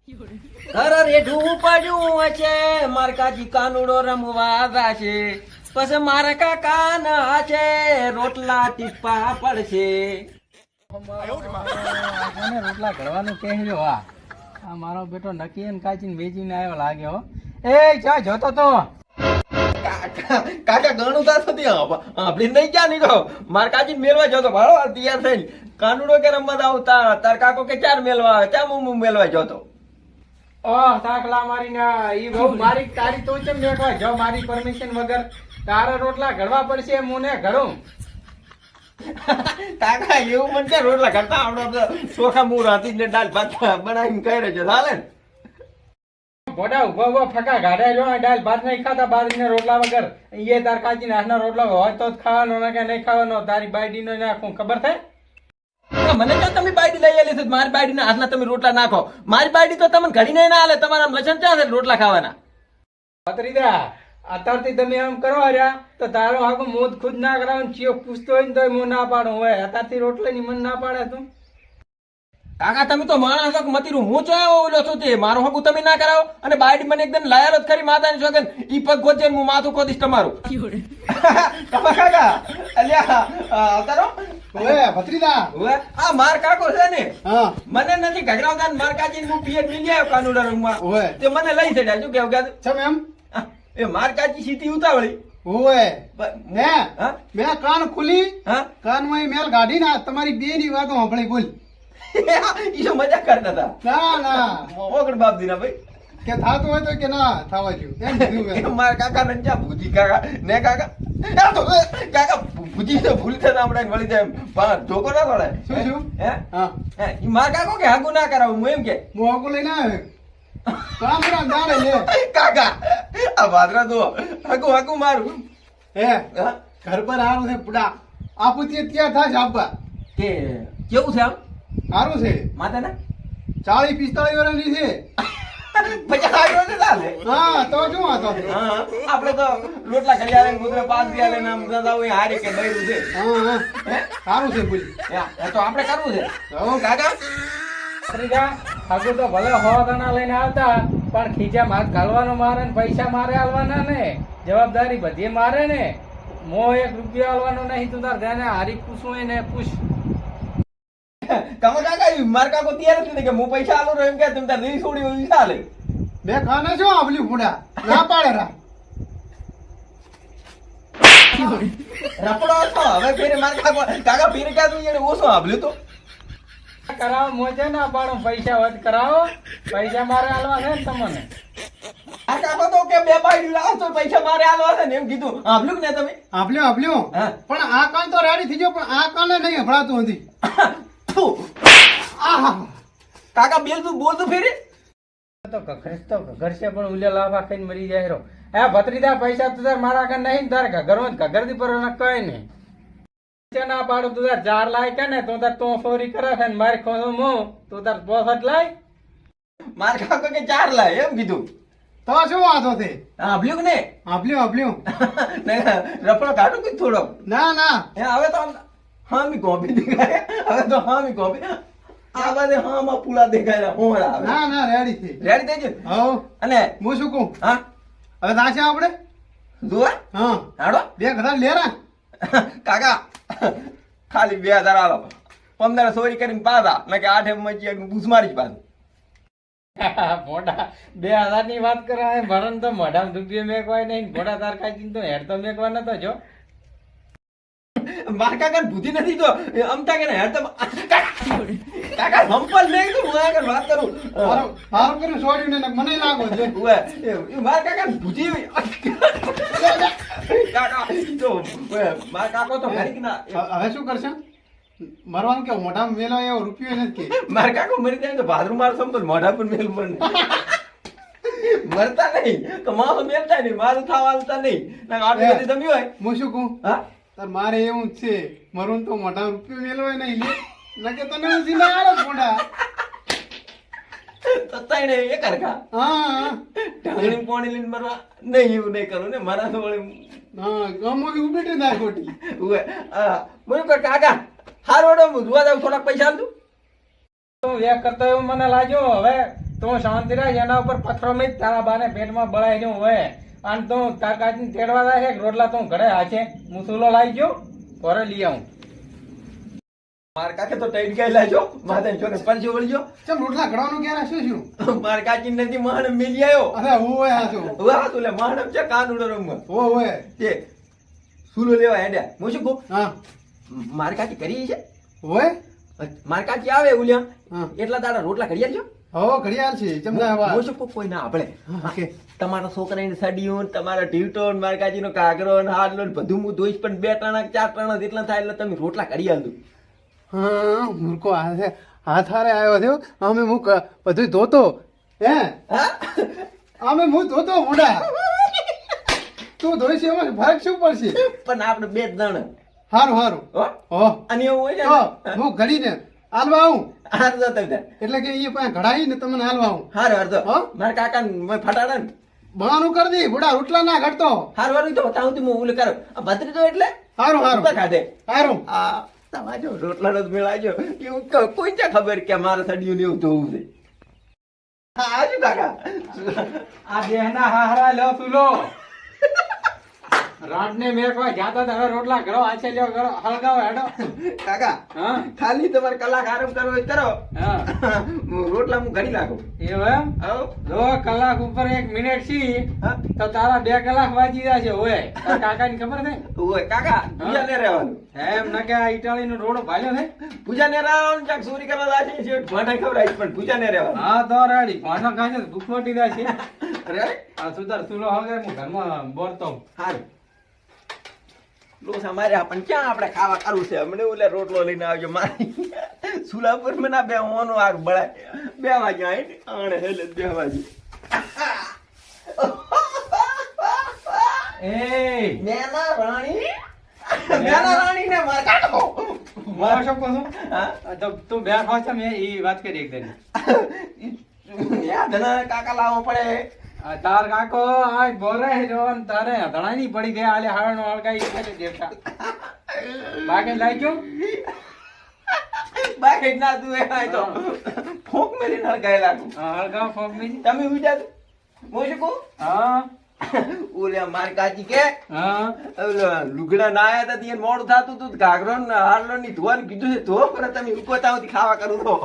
ઘર રેઢું પડ્યું છે માર કાજી કાનુડો રમવા જાશે પછી મારા કાકા ના છે રોટલા ટીપા પડશે. રોટલા ઘડવાનું કહેજો. આ મારો બેટો નક્કી ને કાચીને વેચીને આવ્યો લાગે હો. એ ચા જોતો તો કાકા ઘણું થતું આપડી નહીં ક્યાં નીકળો માર કાજી મેળવા જતો ભાડો તૈયાર થઈને કાનુડો કે રમવા આવતા તાર કાકો કે ચાર મેળવા આવે ચા હું મેળવા જતો. તાકલા મારી ઈ બહુ મારી તારી તો ચમ મેકવા જો મારી પરમિશન વગર તારા રોટલા ઘડવા પડશે હું ને ઘડું. કાકા એવું મને કે રોટલા કરતા આવડે ચોખા મૂળ હતી ને દાળ ભાત બનાવીને કહી રહ્યો ચાલે ને. મોઢા ઉભા ઉભા ફકા ગાડા જો દાળ ભાત નહીં ખાતા બાજરીના રોટલા વગર એ તાર કાચીના હાથના રોટલા હોય તો જ ખાવાનો ને કે નહીં ખાવાનો તારી બાયડી નો નાખું ખબર થાય. મને ક્યાં તમે બાયડી લઈ આલી છે મારી બાયડી ના હાથના તમે રોટલા નાખો મારી બાયડી તો તમને ઘડીને ના હાલે તમારા લસણ ક્યાં છે રોટલા ખાવાના. પતરીદા અત્યારથી તમે એમ કરો રહ્યા તો તારો આખું મોત ખુદ ના કરાવ ચિયો પૂછતો હોય ને તો હું ના પાડું હોય અત્યારથી રોટલા ની મન ના પાડે તું. કાકા તમે તો માણસ હક મતીરું હું ચા ઓલો છું તે મારો હકુ તમે ના કરાવો અને બાયડી મને એકદમ લાયર જ ખરી માતાની સોગન ઈ પગ ખોદે હું માથું ખોદીશ તમારું. કાકા અલ્યા અવતારો ઓએ ભત્રીદા ઓએ આ માર કાકો છે ને હા મને નથી ઘગરાવતા ને માર કાજી હું પિયર મિલી આવ્યો કાનુડા રૂમમાં ઓએ તે મને લઈ ચડ્યા શું કેવું કે ચમ એમ એ માર કાજી સીધી ઉતાવળી ઓએ ને હા મેં કાન ખુલી હા કાનમાં મેલ ગાડી ના તમારી બે ની વાતો સાંભળી બોલ ઈ તો મજાક કરતા હતા. ના ના ઓગણ બાપ દીના ભાઈ કે થાતું હોય તો કે ના થવા દઉં એમ કીધું મેં. મારા કાકા ને જ્યાં ભૂતી કાકા ને કાકા આ તો કાકા ભૂતી તો ભૂલ થતા હમણાં વળી જાય પણ ધોકો ના પડે શું શું હે હા હે ઈ મારા કાકો કે હાગુ ના કરાવું હું એમ કે હું આગો લઈને આવ્યો કામ કરા દાડે લે કાકા આ વાદરા તો હાગુ હાગુ મારું હે હા? ઘર પર હારું છે પુડા આપુતી ત્યાં થાય આપવા કે કેવું છે આમ હારું છે માતા ને 40-45 વર્ષની છે પછી આવ્યો ને ચાલે હા તો શું વાતો છે? હા આપણે તો રોટલા કરી આલે મુદ્રા પાસ દી આલે નામ દાદા હોય હારી કે બૈરું છે હા હા હે સારું છે બોલ તો આપણે કરવું છે હો કાકા પતરીદા આગળ તો ભલે 100 જણા લઈને આવતા પણ ખીચા માર ઘાલવાનો મારે ને પૈસા મારે આલવાના ને જવાબદારી બધી મારે ને મો 1 રૂપિયો આલવાનો નહીં તું તાર ધ્યાને હારી પૂછું એને પૂછ. તમે કાકા માર કાકો તૈયાર જ નથી કે હું પૈસા આલું રહ્યો એમ કે તમે તાર રીલ છોડી હોય ચાલે બે ખાને શું આવલી ફૂડા ના પાડે રા રપડો હતો હવે ફેરે માર કાકા ફેરે ક્યાં તું એને ઓછો આભલ્યું તો કરાવો મોજે ના પાડો પૈસા વધ કરાવો પૈસા મારે આલવા છે ને તમને. આ કાકો તો કે બે બાઈ લાવ તો પૈસા મારે આલવા છે ને એમ કીધું આભલ્યું કે ને તમે આભલ્યો હા. પણ આ કાન તો રેડી થઈ ગયો પણ આ કાને નહીં હભળાતું હતી થુ. આહા કાકા બેલ તું બોલ તો ફેરે તો ઘરશે પણ ઉલે લાફા ખાઈને મરી જાય રો. હે ભત્રીદા પૈસા તું તાર મારા કાન નહીં તાર ઘરમાં ઘરથી પર કઈ નહીં ના પાડું તું તાર 4 લાય કે ને તું તાર તું ચોરી કરે છે ને મારી ખોસું હું તું તાર 65 લાય. માર કાકો કે 4 લાય એમ કીધું તો શું વાતો છે આભલ્યું કે ને આભલ્યો રપડો કાઢું કે થોડો ના ના હે હવે તો હા મી કોપી દેખાય હવે તો હા મી કોપી આ બાજુ હા માં પૂળા દેખાય હોળા આવે ના ના રેડી છે રેડી થઈ ગયું હો અને હું શું કહું હા હવે દાશે આપણે જોવા હા હાડો બે ઘડા લેરા કાકા ખાલી 2000 આલો 15 ચોરી કરીને પાછા મેં કે 8 મજી બૂસ મારી પાછું મોઢા 2000 ની વાત કરે ભરણ તો મોઢામાં રૂપિયો મેકવાય નહીં મોઢા તાર કાચીને તો હેડ તો મેકવા નતો જો. માર કાકા ભૂતી નથી તો અમતા કે હેડ તો કાકા સંપલ લે તો હું આગળ વાત કરું હારું કર્યું છોડ્યું ને મને લાગો છે ઓએ એ માર કાકા ભૂતી કાકા તો માર કાકો તો ઘડીક ના હવે શું કરશે મરવાનું કે મોઢામાં મેલો એવો રૂપિયો નથી કે માર કાકો મરી જાય તો ભાદરું માર સંપલ મોઢા પર મેલ પણ મરતા નહીં તો મારો મેલતા નહીં મારું થાવાલતા નહીં ના આટલી બધી તમે હોય હું શું કહું હા તાર મારે એવું જ છે મરું તો મોઢા રૂપિયો મેલો હોય નહીં લે નકે તને હું સીધા આલો મોઢા તો તઈને એક હરખા હા ઢાંગણી પોણી લઈને મરવા નહીં એવું નહીં કરું ને મારા તો વળી હા ગામમાં બી ઉભી ના ખોટી ઉવે મને કહે કાકા હારોડો હું જોવા જાઉં થોડાક પૈસા આપજો તું એક કરતો એવું મને લાગ્યો હવે તું શાંતિ રાખ, એના ઉપર પથ્થરો મેં તારા બાને પેટમાં બળાઈ જવું હોય અને તું તાર કાચી તેડવા જાય છે રોટલા તું ઘરે હાચે હું સુલો લાવી ગયો ઘરે લઈ આવું. માર કાકે તો ટાઈટ ગઈ લાજો માતા જોને પરજો વળજો. ચમ રોટલા ઘડવાનું ક્યારે શું માર કાકી નથી માણ મિલી આવ્યો. અરે હું આ છું વાહ તું લે માણ છે કાનુડો રંગમાં ઓય તે સુલો લેવા હેડ્યા. હું શું કહું હા માર કાકી કરી છે ઓય માર કાકી આવે ઉલ્યા હા એટલા દાડા રોટલા કરી આલજો. હો ઘડિયાળ છે ચમ ના હું આવા શું કહું કોઈ ના આપણે ઓકે તમારા છોકરાની સડીઓ ને તમારા ઢીવટો ને માર કાકીનો કાગરો ને હાડલો ને બધું હું ધોઈશ પણ 2 ટણા 4 ટણા જેટલા થાય એટલે તમે રોટલા કરી આલજો. હા મૂર્ખો હાથ હારે આવ્યો થયો અમે હું બધું ધોતો હે હા અમે હું ધોતો મોડા તું ધોઈશ એમાં ફરક શું પડશે પણ આપણે 2 જણ હારું હારું હો હો અને એવું હોય તો છે હું ઘડીને હાલવા આવું હાર જો તમે એટલે કે એ પાસે ઘડાઈ ને તમને હાલવા આવું હાર હાર જો હો? મારા કાકા ને ફટાડા ને બહાનું કરી દી બુડા રોટલા ના ઘડતો હાર વારું તો બતાવું તું હું ઓલે કરો આ ભત્રી તો એટલે હારું હારું ઉભા ખાધે હારું આ તમાજો રોટલા નો મેળાજો એવું કોઈ ચા ખબર કે મારા સડિયું ને એવું જોવું છે. હા આજુ કાકા આ દેહના હાહરા લ્યો સુલો રાતને મેકવા જાતા તો હવે રોટલા ઘરો આછે લ્યો ઘરો હળગાવો હેડો. કાકા હા ખાલી તમારે કલાક આરામ કરવો હોય તો કરો હા રોટલા હું ઘડી નાખું. એવું એમ આવો જો કલાક ઉપર 1 મિનિટ છી હા તો તારા 2 કલાક વાજી જશે ઓય તારા કાકાની ખબર છે ઓય કાકા પૂજા ને રહેવાનું એમ ન કે આ ઇટાલીનો રોડો ભાલ્યો છે. પૂજા ને રહેવાનું ચાક ચોરી કરવા લાગે છે ભાંડા ખવડાવીશ પણ પૂજા ને રહેવાનું. હા તો રેડી ભાનો કાંઈ ને ભૂખ મોટી જાય છે. અરે આ સુધાર સુલો હળગે હું ઘરમાં બોરતો હારું લોસા માર્યા પણ ક્યાં આપણે ખાવા કરવું છે હમણે ઓલે રોટલો લઈને આવજો મારી સુલા પર મને બે હોનો આગ બળાય 2 વાગ્યા આણે હેલે 2 વાગે એ મેના રાણી ને માર કાઢો મારો શું કહું હા તો તું બેઠો છે મેં એ વાત કરી એક દિન યાદ ના કાકા લાવવો પડે. આ તાર કાકો આ બોલે છે જો ને તારે ધણા ની પડી ગયા આલે હાડનો હળગાઈ એટલે દેખતા બાકી લાગ્યો બાકી ના તું એ આય તો ફોક મેલી નળગાય લાગુ. હળગાવ ફોક મી તમે ઉજા હું શું કહું હા ઓલે માર કાચી કે હા ઓલો લુગડા ના આયા તા તી મોડું થાતું તું ઘાઘરો ને હારલો ની ધોવાનું કીધું છે ધો પર તમે ઉકોતા ખાવા કરું તો